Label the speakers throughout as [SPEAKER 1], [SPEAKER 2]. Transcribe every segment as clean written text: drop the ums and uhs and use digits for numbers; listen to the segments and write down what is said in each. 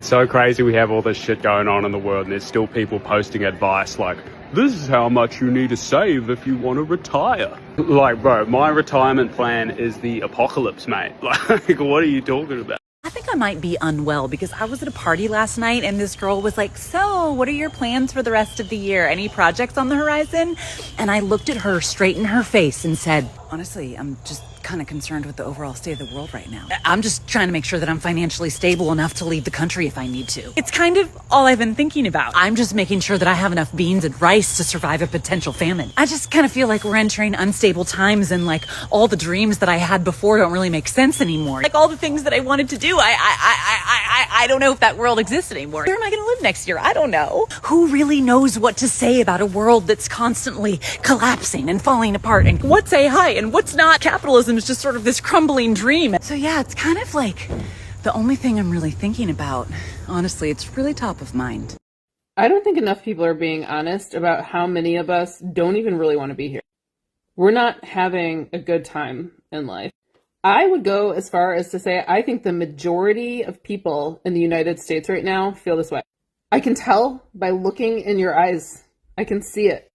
[SPEAKER 1] So crazy we have all this shit going on in the world and there's still people posting advice like, this is how much you need to save if you want to retire. Like, bro, my retirement plan is the apocalypse, mate. Like, what are you talking about?
[SPEAKER 2] I think I might be unwell because I was at a party last night and this girl was like, so what are your plans for the rest of the year? Any projects on the horizon? And I looked at her straight in her face and said, honestly, I'm just kind of concerned with the overall state of the world right now. I'm just trying to make sure that I'm financially stable enough to leave the country if I need to. It's kind of all I've been thinking about. I'm just making sure that I have enough beans and rice to survive a potential famine. I just kind of feel like we're entering unstable times and like all the dreams that I had before don't really make sense anymore. Like all the things that I wanted to do, I don't know if that world exists anymore. Where am I going to live next year? I don't know. Who really knows what to say about a world that's constantly collapsing and falling apart and what's AI and what's not? Capitalism is just sort of this crumbling dream. So yeah, it's kind of like the only thing I'm really thinking about. Honestly, it's really top of mind.
[SPEAKER 3] I don't think enough people are being honest about how many of us don't even really want to be here. We're not having a good time in life. I would go as far as to say I think the majority of people in the United States right now feel this way. I can tell by looking in your eyes. I can see it.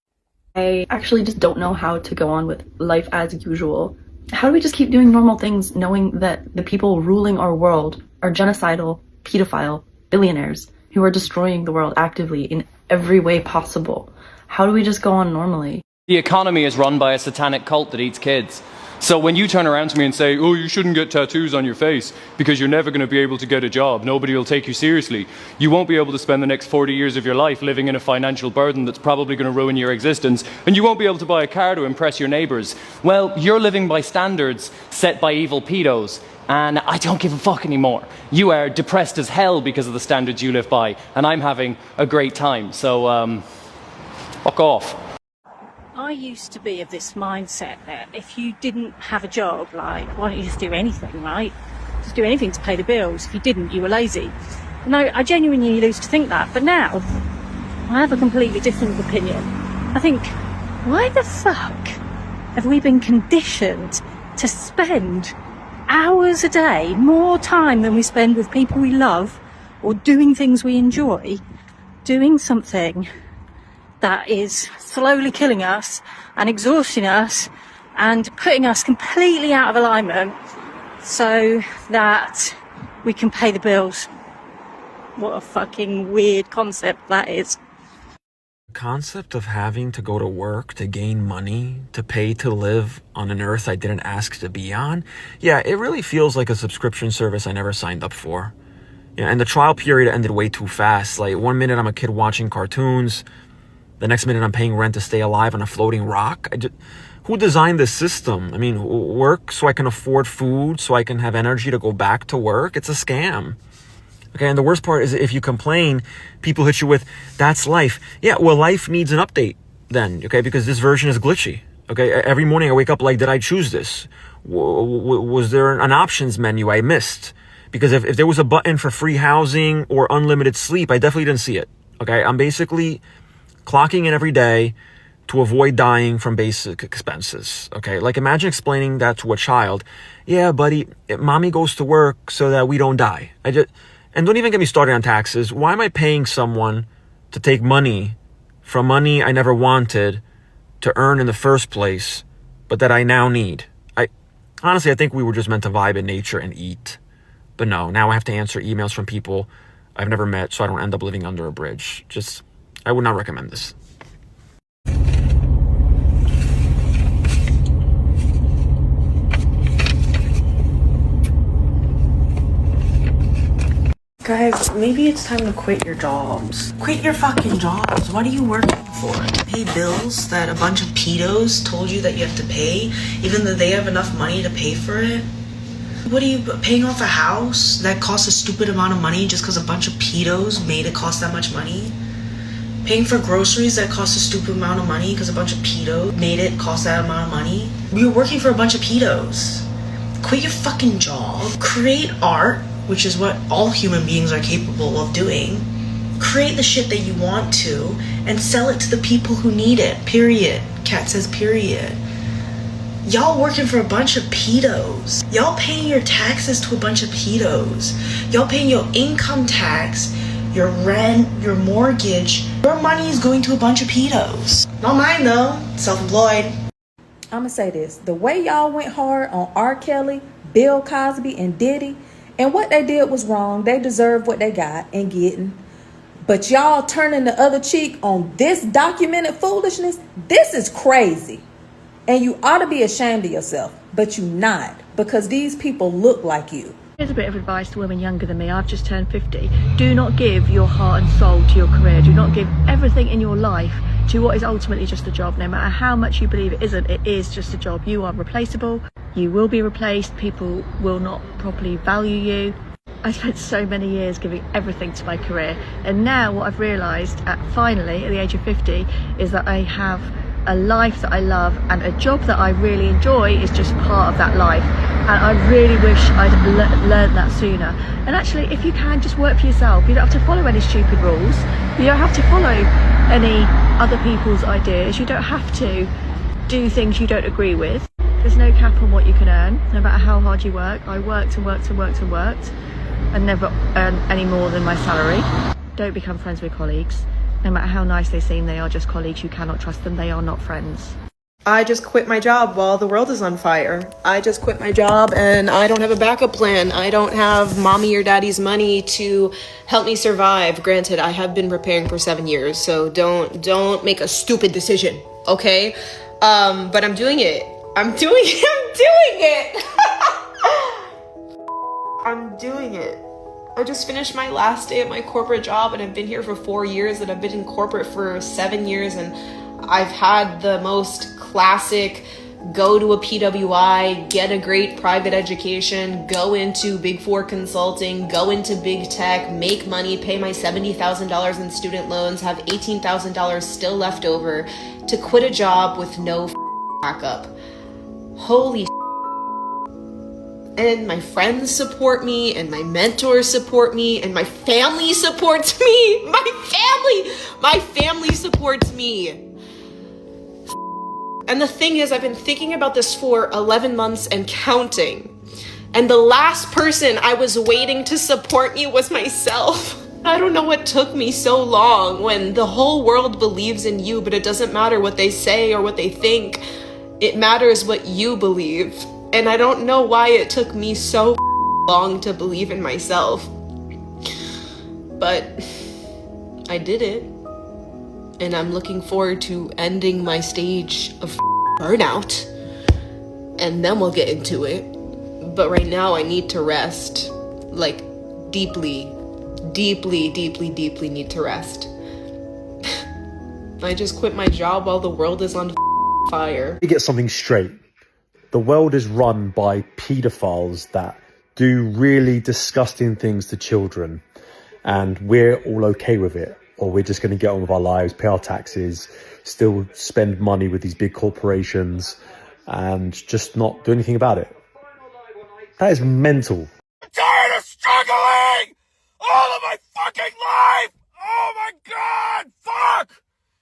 [SPEAKER 4] I actually just don't know how to go on with life as usual. How do we just keep doing normal things knowing that the people ruling our world are genocidal, pedophile, billionaires who are destroying the world actively in every way possible? How do we just go on normally?
[SPEAKER 5] The economy is run by a satanic cult that eats kids. So when you turn around to me and say, oh, you shouldn't get tattoos on your face because you're never going to be able to get a job, nobody will take you seriously, you won't be able to spend the next 40 years of your life living in a financial burden that's probably going to ruin your existence, and you won't be able to buy a car to impress your neighbours. Well, you're living by standards set by evil pedos, and I don't give a fuck anymore. You are depressed as hell because of the standards you live by, and I'm having a great time, so fuck off.
[SPEAKER 6] I used to be of this mindset that if you didn't have a job, like, why don't you just do anything, right? Just do anything to pay the bills. If you didn't, you were lazy. No, I genuinely used to think that. But now, I have a completely different opinion. I think, why the fuck have we been conditioned to spend hours a day, more time than we spend with people we love or doing things we enjoy, doing something that is slowly killing us and exhausting us and putting us completely out of alignment so that we can pay the bills. What a fucking weird concept that is.
[SPEAKER 7] The concept of having to go to work to gain money, to pay to live on an earth I didn't ask to be on, yeah, it really feels like a subscription service I never signed up for. Yeah, and the trial period ended way too fast. Like, 1 minute I'm a kid watching cartoons, the next minute I'm paying rent to stay alive on a floating rock. Who designed this system? I mean, work so I can afford food, so I can have energy to go back to work? It's a scam. Okay, and the worst part is if you complain, people hit you with, that's life. Yeah, well, life needs an update then, okay, because this version is glitchy. Okay, every morning I wake up like, did I choose this? Was there an options menu I missed? Because if there was a button for free housing or unlimited sleep, I definitely didn't see it. Okay, I'm basically clocking in every day to avoid dying from basic expenses. Okay, like imagine explaining that to a child. Yeah, buddy, mommy goes to work so that we don't die. And don't even get me started on taxes. Why am I paying someone to take money from money I never wanted to earn in the first place, but that I now need? Honestly, I think we were just meant to vibe in nature and eat. But no, now I have to answer emails from people I've never met so I don't end up living under a bridge. I would not recommend this.
[SPEAKER 8] Guys, maybe it's time to quit your jobs. Quit your fucking jobs. What are you working for? Pay bills that a bunch of pedos told you that you have to pay, even though they have enough money to pay for it? What are you paying off a house that costs a stupid amount of money just because a bunch of pedos made it cost that much money? Paying for groceries that cost a stupid amount of money because a bunch of pedos made it cost that amount of money? You're working for a bunch of pedos. Quit your fucking job. Create art, which is what all human beings are capable of doing. Create the shit that you want to and sell it to the people who need it. Period. Cat says period. Y'all working for a bunch of pedos. Y'all paying your taxes to a bunch of pedos. Y'all paying your income tax, your rent, your mortgage. Your money is going to a bunch of pedos. Not mine though, self-employed.
[SPEAKER 9] I'ma say this, the way y'all went hard on R. Kelly, Bill Cosby, and Diddy, and what they did was wrong. They deserve what they got and getting. But y'all turning the other cheek on this documented foolishness, this is crazy. And you ought to be ashamed of yourself, but you not, because these people look like you.
[SPEAKER 10] Here's a bit of advice to women younger than me. I've just turned 50. Do not give your heart and soul to your career. Do not give everything in your life to what is ultimately just a job. No matter how much you believe it isn't, it is just a job. You are replaceable. You will be replaced. People will not properly value you. I spent so many years giving everything to my career, and now what I've realised finally at the age of 50 is that I have a life that I love, and a job that I really enjoy is just part of that life. And I really wish I'd learned that sooner. And actually, if you can, just work for yourself. You don't have to follow any stupid rules. You don't have to follow any other people's ideas. You don't have to do things you don't agree with. There's no cap on what you can earn, no matter how hard you work. I worked and worked and worked and worked and never earned any more than my salary. Don't become friends with colleagues. No matter how nice they seem, they are just colleagues. You cannot trust them. They are not friends.
[SPEAKER 11] I just quit my job while the world is on fire. I just quit my job and I don't have a backup plan. I don't have mommy or daddy's money to help me survive. Granted, I have been preparing for 7 years, so don't make a stupid decision, okay? But I'm doing it. I'm doing it. I'm doing it. I just finished my last day at my corporate job, and I've been here for 4 years, and I've been in corporate for 7 years, and I've had the most classic go to a PWI, get a great private education, go into Big Four consulting, go into big tech, make money, pay my $70,000 in student loans, have $18,000 still left over to quit a job with no backup. Holy and my friends support me, and my mentors support me, and my family supports me. My family supports me. And the thing is, I've been thinking about this for 11 months and counting. And the last person I was waiting to support me was myself. I don't know what took me so long when the whole world believes in you, but it doesn't matter what they say or what they think. It matters what you believe. And I don't know why it took me so long to believe in myself. But I did it. And I'm looking forward to ending my stage of burnout. And then we'll get into it. But right now I need to rest. Like, deeply need to rest. I just quit my job while the world is on fire.
[SPEAKER 12] You get something straight. The world is run by paedophiles that do really disgusting things to children, and we're all okay with it, or we're just going to get on with our lives, pay our taxes, still spend money with these big corporations, and just not do anything about it. That is mental.
[SPEAKER 13] I'm tired of struggling all of my fucking life! Oh my god! Fuck!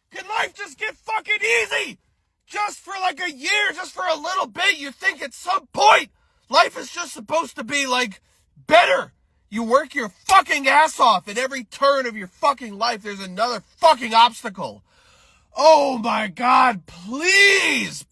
[SPEAKER 13] Can life just get fucking easy? Just for like a year, just for a little bit, you think at some point life is just supposed to be like better. You work your fucking ass off at every turn of your fucking life. There's another fucking obstacle. Oh my god, please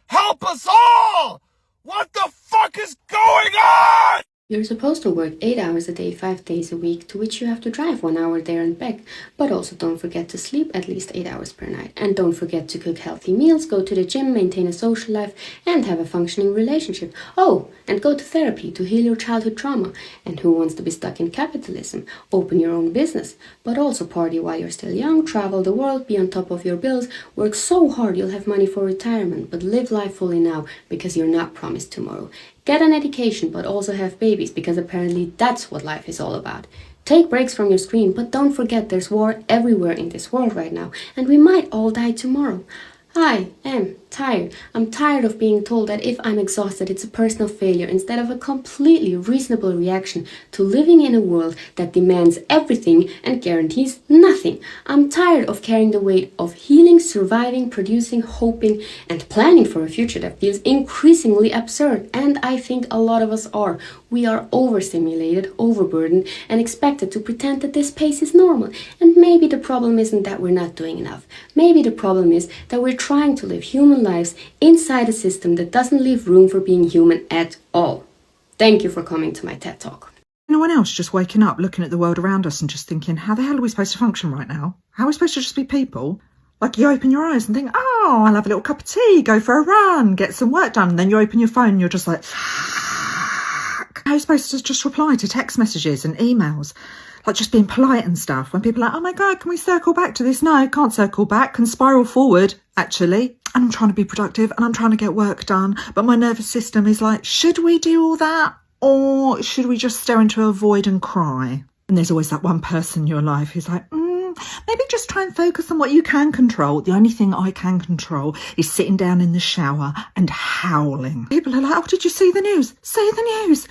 [SPEAKER 13] help us all. What the fuck is going on?
[SPEAKER 14] You're supposed to work 8 hours a day, 5 days a week, to which you have to drive 1 hour there and back. But also don't forget to sleep at least 8 hours per night. And don't forget to cook healthy meals, go to the gym, maintain a social life, and have a functioning relationship. Oh, and go to therapy to heal your childhood trauma. And who wants to be stuck in capitalism? Open your own business. But also party while you're still young, travel the world, be on top of your bills, work so hard you'll have money for retirement, but live life fully now, because you're not promised tomorrow. Get an education, but also have babies, because apparently that's what life is all about. Take breaks from your screen, but don't forget there's war everywhere in this world right now, and we might all die tomorrow. I am tired. I'm tired of being told that if I'm exhausted, it's a personal failure instead of a completely reasonable reaction to living in a world that demands everything and guarantees nothing. I'm tired of carrying the weight of healing, surviving, producing, hoping, and planning for a future that feels increasingly absurd. And I think a lot of us are. We are overstimulated, overburdened, and expected to pretend that this pace is normal. And maybe the problem isn't that we're not doing enough. Maybe the problem is that we're trying to live human lives inside a system that doesn't leave room for being human at all. Thank you for coming to my TED Talk.
[SPEAKER 15] Anyone else just waking up, looking at the world around us and just thinking, how the hell are we supposed to function right now? How are we supposed to just be people? Like, you open your eyes and think, oh, I'll have a little cup of tea, go for a run, get some work done. And then you open your phone and you're just like, fuck. How are you supposed to just reply to text messages and emails? Like, just being polite and stuff. When people are like, oh my God, can we circle back to this? No, can't circle back. Can spiral forward, actually. And I'm trying to be productive and I'm trying to get work done. But my nervous system is like, should we do all that? Or should we just stare into a void and cry? And there's always that one person in your life who's like, maybe just try and focus on what you can control. The only thing I can control is sitting down in the shower and howling. People are like, oh, did you see the news? See the news.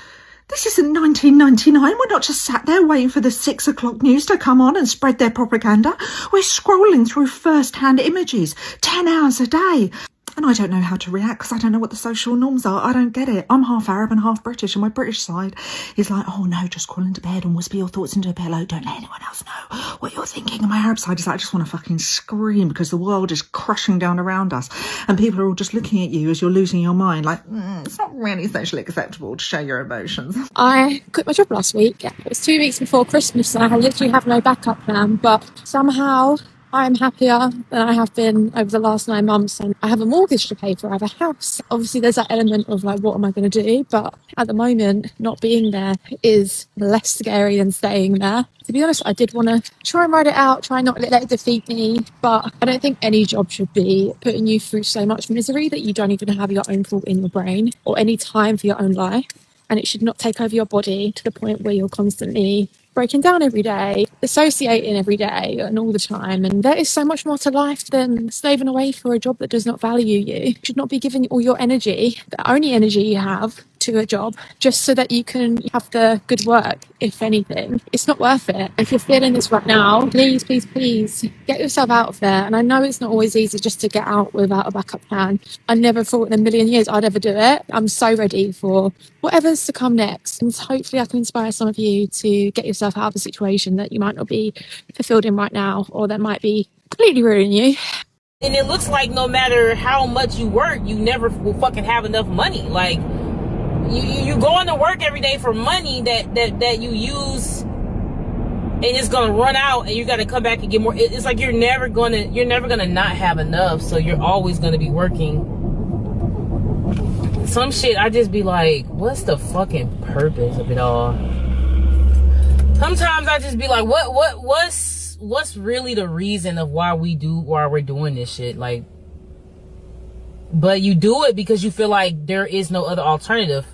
[SPEAKER 15] This isn't 1999. We're not just sat there waiting for the 6 o'clock news to come on and spread their propaganda. We're scrolling through first-hand images 10 hours a day. And I don't know how to react because I don't know what the social norms are. I don't get it. I'm half Arab and half British, and my British side is like, oh no, just crawl into bed and whisper your thoughts into a pillow. Don't let anyone else know what you're thinking. And my Arab side is like, I just want to fucking scream because the world is crushing down around us. And people are all just looking at you as you're losing your mind. Like, it's not really socially acceptable to show your emotions.
[SPEAKER 16] I quit my job last week. It was 2 weeks before Christmas and I literally have no backup plan. But somehow I'm happier than I have been over the last 9 months, and I have a mortgage to pay for. I have a house. Obviously, there's that element of like, what am I going to do? But at the moment, not being there is less scary than staying there. To be honest, I did want to try and ride it out, try not to let it defeat me. But I don't think any job should be putting you through so much misery that you don't even have your own thought in your brain or any time for your own life. And it should not take over your body to the point where you're constantly breaking down every day, dissociating every day and all the time. And there is so much more to life than slaving away for a job that does not value you. You should not be giving all your energy, the only energy you have, to a job just so that you can have the good work. If anything, it's not worth it. If you're feeling this right now, please get yourself out of there. And I know it's not always easy just to get out without a backup plan. I never thought in a million years I'd ever do it. I'm so ready for whatever's to come next, and hopefully I can inspire some of you to get yourself out of a situation that you might not be fulfilled in right now, or that might be completely ruining you.
[SPEAKER 17] And it looks like no matter how much you work, you never will fucking have enough money. Like, you going to work every day for money that you use, and it's gonna run out, and you got to come back and get more. It's like you're never gonna not have enough, so you're always gonna be working. Some shit I just be like, what's the fucking purpose of it all? Sometimes I just be like, what's really the reason of why we're doing this shit? Like, but you do it because you feel like there is no other alternative.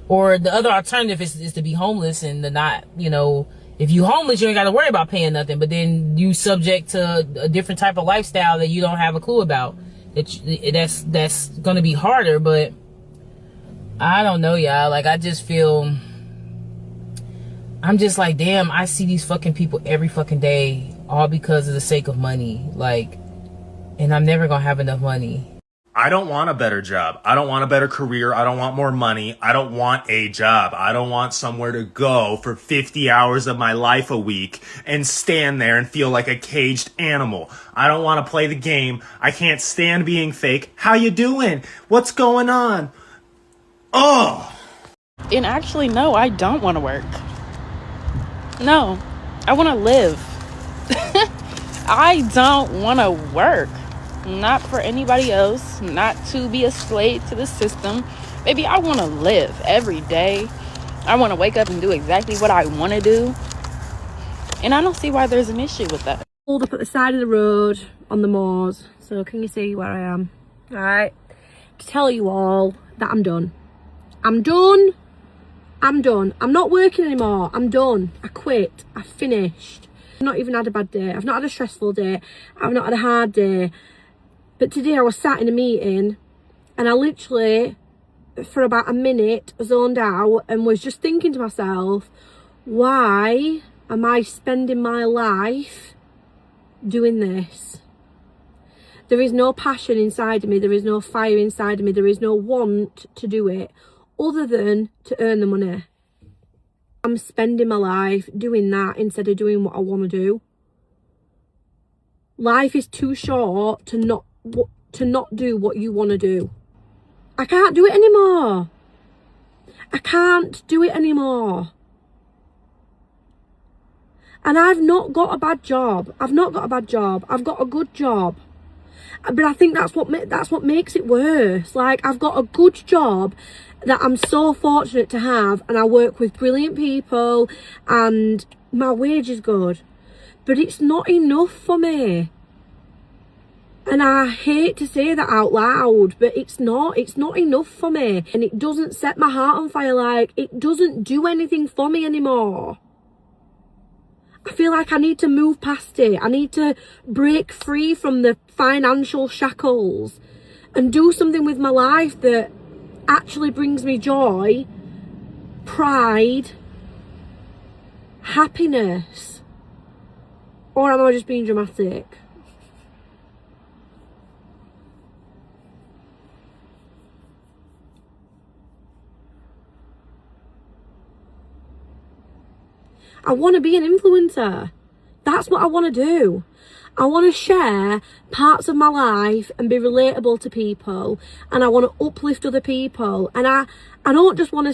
[SPEAKER 17] Or the other alternative is to be homeless and to not, if you homeless, you ain't got to worry about paying nothing. But then you subject to a different type of lifestyle that you don't have a clue about. That's going to be harder. But I don't know, y'all. Like, I just feel, I'm just like, damn, I see these fucking people every fucking day, all because of the sake of money. Like, and I'm never going to have enough money.
[SPEAKER 18] I don't want a better job. I don't want a better career. I don't want more money. I don't want a job. I don't want somewhere to go for 50 hours of my life a week and stand there and feel like a caged animal. I don't want to play the game. I can't stand being fake. How you doing? What's going on? Oh!
[SPEAKER 19] And actually, no, I don't want to work. No, I want to live. I don't want to work. Not for anybody else, not to be a slave to the system. Baby, I want to live every day. I want to wake up and do exactly what I want to do. And I don't see why there's an issue with that.
[SPEAKER 10] Pulled up at the side of the road on the moors. So can you see where I am? Alright. To tell you all that I'm done. I'm done. I'm not working anymore. I'm done. I quit. I finished. I've not even had a bad day. I've not had a stressful day. I've not had a hard day.
[SPEAKER 16] But today I was sat in a meeting and I literally, for about a minute, zoned out and was just thinking to myself, why am I spending my life doing this? There is no passion inside of me. There is no fire inside of me. There is no want to do it other than to earn the money. I'm spending my life doing that instead of doing what I want to do. Life is too short to not do what you want to do. I can't do it anymore. I can't do it anymore. And I've not got a bad job. I've not got a bad job. I've got a good job. But I think that's what makes it worse. Like, I've got a good job that I'm so fortunate to have, and I work with brilliant people and my wage is good. But it's not enough for me. And I hate to say that out loud, but it's not enough for me. And it doesn't set my heart on fire. Like, it doesn't do anything for me anymore. I feel like I need to move past it. I need to break free from the financial shackles and do something with my life that actually brings me joy, pride, happiness. Or am I just being dramatic? I want to be an influencer. That's what I want to do. I want to share parts of my life and be relatable to people, and I want to uplift other people, and I don't just want to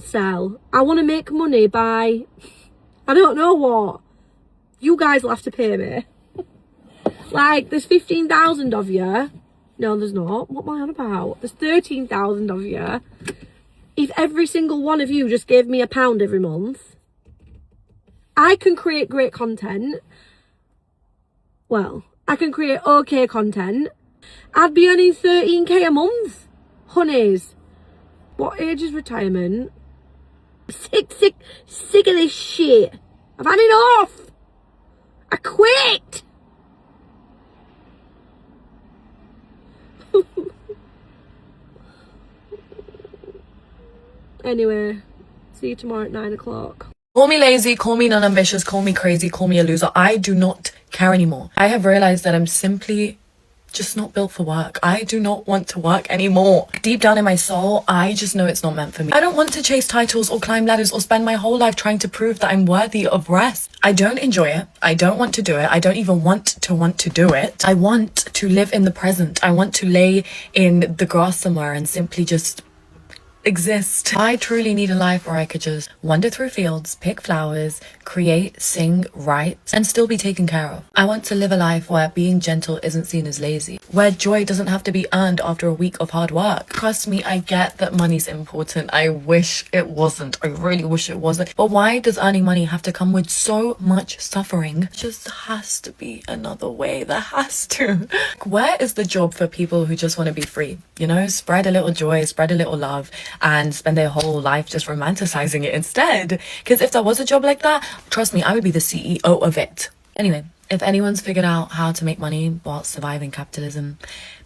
[SPEAKER 16] sell. I want to make money by, I don't know what. You guys will have to pay me. Like, there's 15,000 of you. No, there's not. What am I on about? There's 13,000 of you. If every single one of you just gave me £1 every month, I can create great content. Well, I can create okay content. I'd be earning 13k a month. Honeys, what age is retirement? Sick of this shit. I've had enough. I quit. Anyway, see you tomorrow at 9 o'clock.
[SPEAKER 20] Call me lazy, call me non-ambitious, call me crazy, call me a loser. I do not care anymore. I have realized that I'm simply just not built for work. I do not want to work anymore. Deep down in my soul, I just know it's not meant for me. I don't want to chase titles or climb ladders or spend my whole life trying to prove that I'm worthy of rest. I don't enjoy it. I don't want to do it. I don't even want to do it. I want to live in the present. I want to lay in the grass somewhere and simply just exist. I truly need a life where I could just wander through fields, pick flowers, create, sing, write, and still be taken care of. I want to live a life where being gentle isn't seen as lazy, where joy doesn't have to be earned after a week of hard work. Trust me, I get that money's important. I wish it wasn't. I really wish it wasn't. But why does earning money have to come with so much suffering? There just has to be another way. There has to. Where is the job for people who just want to be free? You know, spread a little joy, spread a little love, and spend their whole life just romanticizing it instead. Because if there was a job like that, trust me, I would be the CEO of it. Anyway, if anyone's figured out how to make money while surviving capitalism,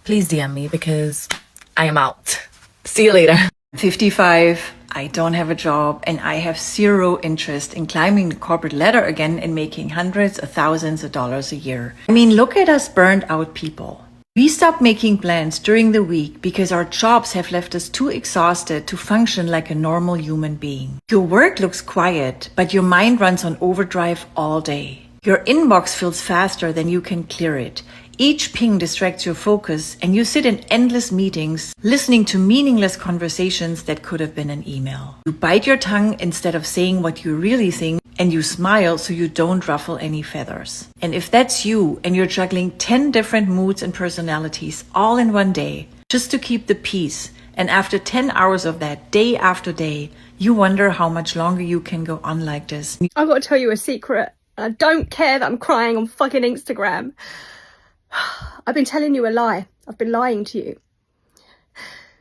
[SPEAKER 20] please DM me because I am out. See you later.
[SPEAKER 21] 55, I don't have a job, and I have zero interest in climbing the corporate ladder again and making hundreds of thousands of dollars a year. I mean, look at us burned out people. We stop making plans during the week because our jobs have left us too exhausted to function like a normal human being. Your work looks quiet, but your mind runs on overdrive all day. Your inbox fills faster than you can clear it. Each ping distracts your focus, and you sit in endless meetings, listening to meaningless conversations that could have been an email. You bite your tongue instead of saying what you really think, and you smile so you don't ruffle any feathers. And if that's you, and you're juggling 10 different moods and personalities all in one day, just to keep the peace, and after 10 hours of that, day after day, you wonder how much longer you can go on like this.
[SPEAKER 16] I've got to tell you a secret. I don't care that I'm crying on fucking Instagram. I've been telling you a lie. I've been lying to you.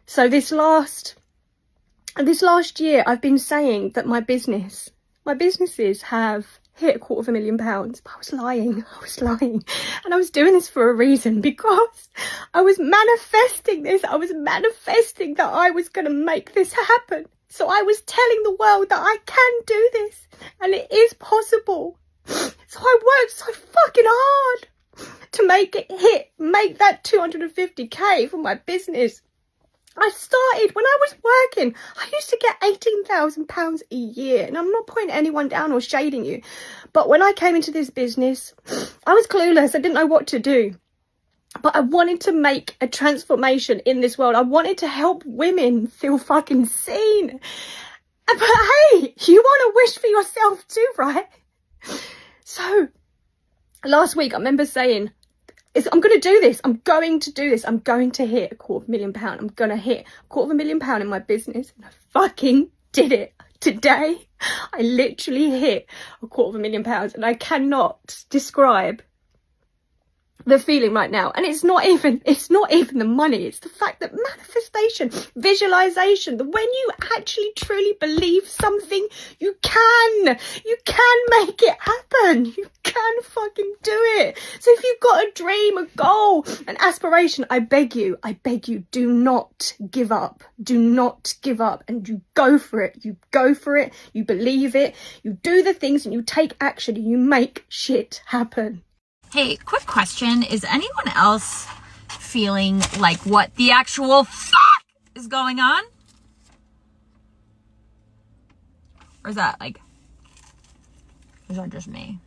[SPEAKER 16] So this last year, I've been saying that my businesses have hit £250,000, but I was lying. And I was doing this for a reason, because I was manifesting this. I was manifesting that I was going to make this happen. So I was telling the world that I can do this and it is possible. So I worked so fucking hard to make that 250k for my business. I started when I was working. I used to get £18,000 a year, and I'm not pointing anyone down or shading you, but when I came into this business, I was clueless. I didn't know what to do, but I wanted to make a transformation in this world. I wanted to help women feel fucking seen. But hey, you want to wish for yourself too, right? So last week I remember saying, I'm going to do this. I'm going to do this. I'm going to hit £250,000. I'm going to hit £250,000 in my business. And I fucking did it. Today, I literally hit £250,000. And I cannot describe the feeling right now. And it's not even the money. It's the fact that manifestation, visualization, that when you actually truly believe something, you can make it happen. You can fucking do it. So if you've got a dream, a goal, an aspiration, I beg you, do not give up. Do not give up, and you go for it. You go for it. You believe it. You do the things and you take action and you make shit happen.
[SPEAKER 1] Hey, quick question. Is anyone else feeling like what the actual fuck is going on? Or is that just me?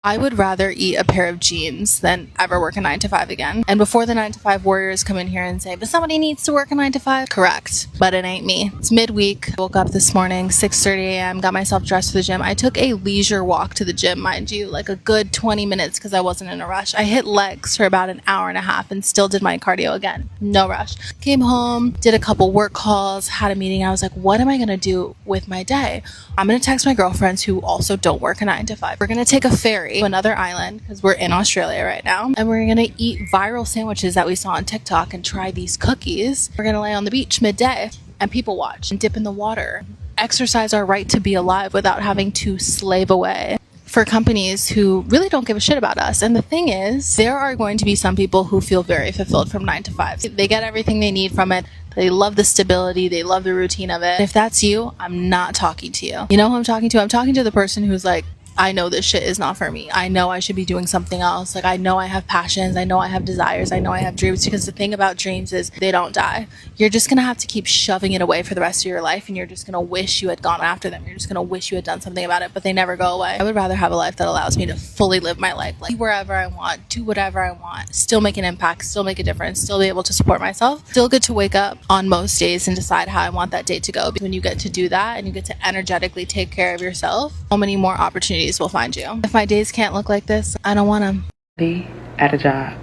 [SPEAKER 22] I would rather eat a pair of jeans than ever work a 9-to-5 again. And before the 9-to-5 warriors come in here and say, but somebody needs to work a 9-to-5. Correct. But it ain't me. It's midweek. I woke up this morning, 6:30 a.m., got myself dressed for the gym. I took a leisure walk to the gym, mind you, like a good 20 minutes because I wasn't in a rush. I hit legs for about an hour and a half and still did my cardio again. No rush. Came home, did a couple work calls, had a meeting. I was like, what am I going to do with my day? I'm going to text my girlfriends who also don't work a 9-to-5. We're going to take a ferry to another island because we're in Australia right now, and we're gonna eat viral sandwiches that we saw on TikTok and try these cookies. We're gonna lay on the beach midday and people watch and dip in the water, exercise our right to be alive without having to slave away for companies who really don't give a shit about us. And the thing is, there are going to be some people who feel very fulfilled from 9-to-5. They get everything they need from it. They love the stability. They love the routine of it. If that's you, I'm not talking to you. You know who I'm talking to? I'm talking to the person who's like, I know this shit is not for me. I know I should be doing something else. Like, I know I have passions. I know I have desires. I know I have dreams, because the thing about dreams is they don't die. You're just going to have to keep shoving it away for the rest of your life, and you're just going to wish you had gone after them. You're just going to wish you had done something about it, but they never go away. I would rather have a life that allows me to fully live my life, like wherever I want, do whatever I want, still make an impact, still make a difference, still be able to support myself. Still good to wake up on most days and decide how I want that day to go. When you get to do that and you get to energetically take care of yourself, so many more opportunities will find you. If my days can't look like this, I don't want them.
[SPEAKER 23] Be at a job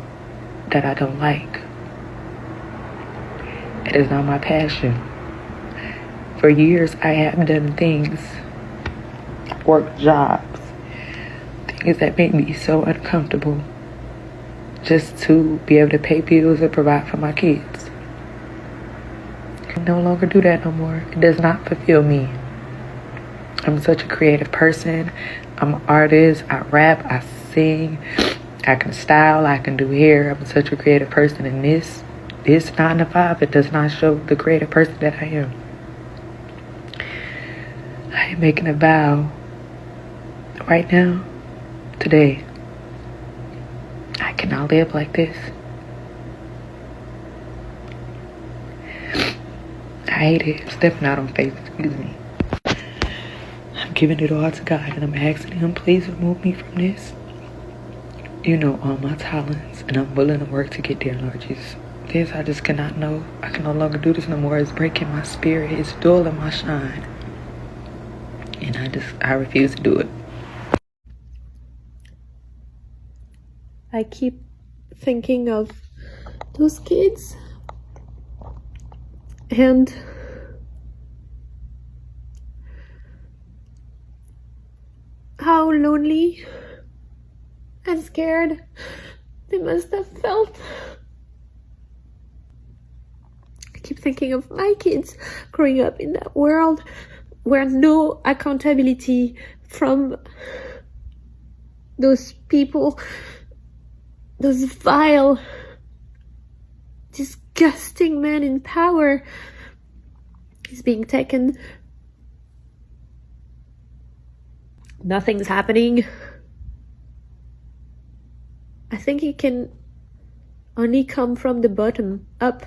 [SPEAKER 23] that I don't like. It is not my passion. For years, I have done things, work jobs, things that make me so uncomfortable just to be able to pay bills and provide for my kids. I can no longer do that no more. It does not fulfill me. I'm such a creative person. I'm an artist. I rap, I sing, I can style, I can do hair. I'm such a creative person, and this 9-to-5, it does not show the creative person that I am. I am making a vow right now, today. I cannot live like this. I hate it. Stepping out on faith, excuse me. I'm giving it all to God, and I'm asking Him, please remove me from this. You know all my talents, and I'm willing to work to get there, Lord Jesus. This, I just cannot know. I can no longer do this no more. It's breaking my spirit. It's dulling my shine. And I refuse to do it.
[SPEAKER 16] I keep thinking of those kids and how lonely and scared they must have felt. I keep thinking of my kids growing up in that world where no accountability from
[SPEAKER 2] those people, those vile, disgusting men in power is being taken. Nothing's happening. I think it can only come from the bottom up.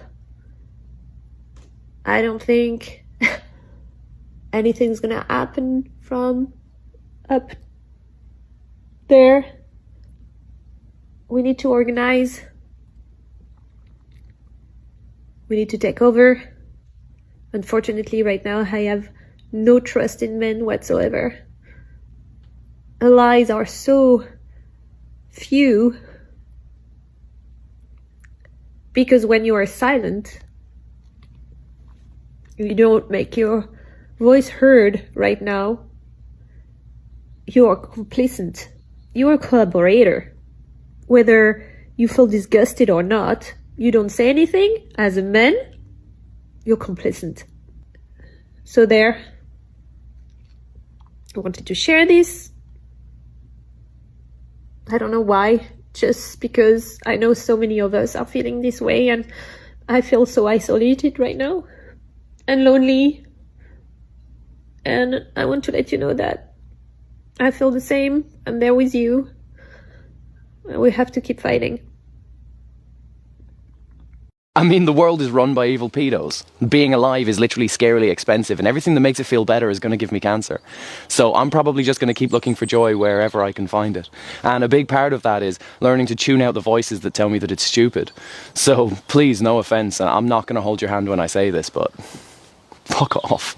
[SPEAKER 2] I don't think anything's gonna happen from up there. We need to organize. We need to take over. Unfortunately, right now, I have no trust in men whatsoever. Allies are so few because when you are silent, you don't make your voice heard right now, you are complacent. You are a collaborator. Whether you feel disgusted or not, you don't say anything. As a man, you're complacent. So there, I wanted to share this. I don't know why, just because I know so many of us are feeling this way, and I feel so isolated right now and lonely. And I want to let you know that I feel the same. I'm there with you. We have to keep fighting.
[SPEAKER 3] I mean, the world is run by evil pedos. Being alive is literally scarily expensive, and everything that makes it feel better is going to give me cancer. So I'm probably just going to keep looking for joy wherever I can find it. And a big part of that is learning to tune out the voices that tell me that it's stupid. So please, no offense, and I'm not going to hold your hand when I say this, but fuck off.